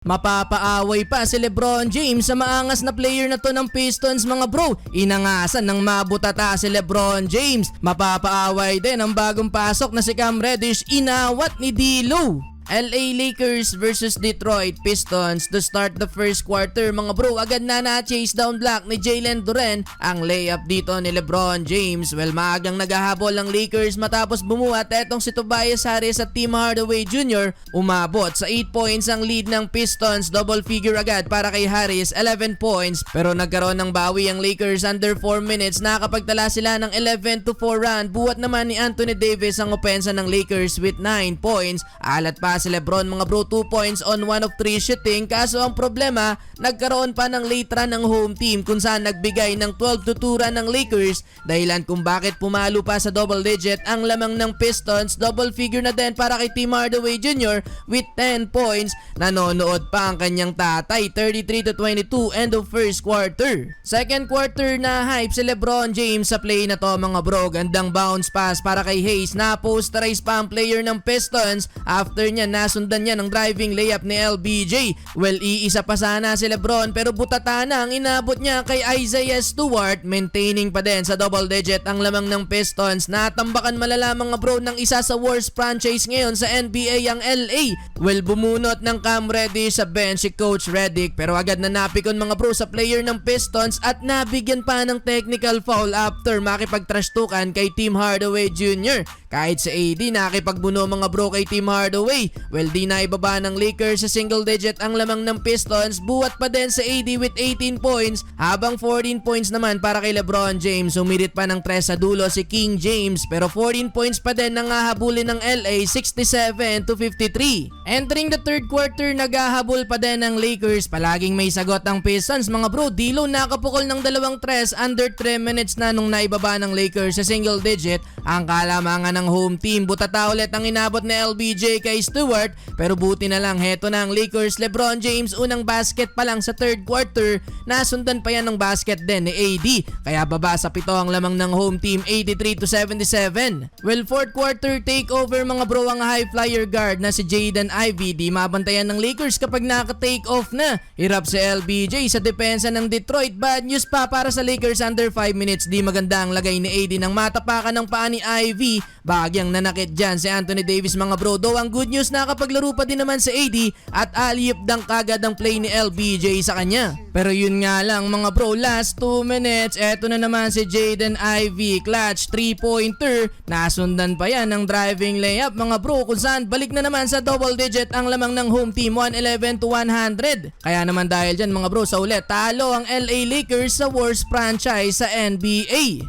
Mapapaaway pa si LeBron James sa maangas na player na to ng Pistons mga bro. Inangasan ng mabutata si LeBron James. Mapapaaway din ang bagong pasok na si Cam Reddish, inawat ni D'Lo. LA Lakers versus Detroit Pistons to start the first quarter mga bro. Agad na na-chase down block ni Jalen Duren ang layup dito ni LeBron James. Well, maagang naghahabol ang Lakers matapos bumuhat etong si Tobias Harris at Tim Hardaway Jr. Umabot sa 8 points ang lead ng Pistons. Double figure agad para kay Harris, 11 points. Pero nagkaroon ng bawi ang Lakers under 4 minutes. Nakapagtala sila ng 11-4 run. Buhat naman ni Anthony Davis ang opensa ng Lakers with 9 points. Alat pa si LeBron mga bro, 2 points on 1 of 3 shooting. Kaso ang problema, nagkaroon pa ng late run ng home team kung saan nagbigay ng 12-2 run ng Lakers, dahilan kung bakit pumalo pa sa double digit ang lamang ng Pistons. Double figure na din para kay Tim Hardaway Jr. with 10 points. Nanonood pa ang kanyang tatay, 33-22 end of first quarter. Second quarter na hype si LeBron James sa play na to mga bro. Gandang bounce pass para kay Hayes. Na-posterize pa ang player ng Pistons. After niya, nasundan niya ng driving layup ni LBJ. Well, iisa pa sana si LeBron pero butata na ang inabot niya kay Isaiah Stewart. Maintaining pa din sa double digit ang lamang ng Pistons. Natambakan malala mga bro ng isa sa worst franchise ngayon sa NBA ang LA. Well, bumunot ng Cam Reddish sa bench si Coach Redick pero agad na napikon mga bro sa player ng Pistons at nabigyan pa ng technical foul after makipagtrastukan kay Tim Hardaway Jr. Kahit sa AD nakipagbuno mga bro kay Tim Hardaway. Well, di na ibaba ng Lakers sa single digit ang lamang ng Pistons. Buhat pa din sa AD with 18 points habang 14 points naman para kay LeBron James. Sumirit pa ng 3 sa dulo si King James pero 14 points pa din ang hahabulin ng LA, 67-53. Entering the third quarter, naghahabol pa din ng Lakers. Palaging may sagot ang Pistons mga bro. D'Lo nakapukol ng 2 tres under 3 minutes na nung naibaba ng Lakers sa single digit ang kalamangan ng home team. Butata ulit ang inabot ni LBJ kay Stewart pero buti na lang heto na ang Lakers. LeBron James unang basket pa lang sa third quarter, nasundan pa yan ng basket din ni AD kaya baba sa 7 ang lamang ng home team, 83-77. Well, fourth quarter takeover mga bro ang high flyer guard na si Jaden Ivey. Di mabantayan ng Lakers kapag naka-take off na. Hirap si LBJ sa depensa ng Detroit. Bad news pa para sa Lakers under 5 minutes. Di maganda ang lagay ni AD nang matapakan ng paa ni Ivey. Bagyang nanakit dyan si Anthony Davis mga bro. Though ang good news, nakapaglaro pa din naman si AD at alley-oop dunk kagad ang play ni LBJ sa kanya. Pero yun nga lang mga bro, last 2 minutes, eto na naman si Jaden Ivey. Clutch 3-pointer. Nasundan pa yan ng driving layup mga bro kung saan balik na naman sa double digit ang lamang ng home team, 111-100. Kaya naman dahil dyan mga bro, sa ulit talo ang LA Lakers sa worst franchise sa NBA.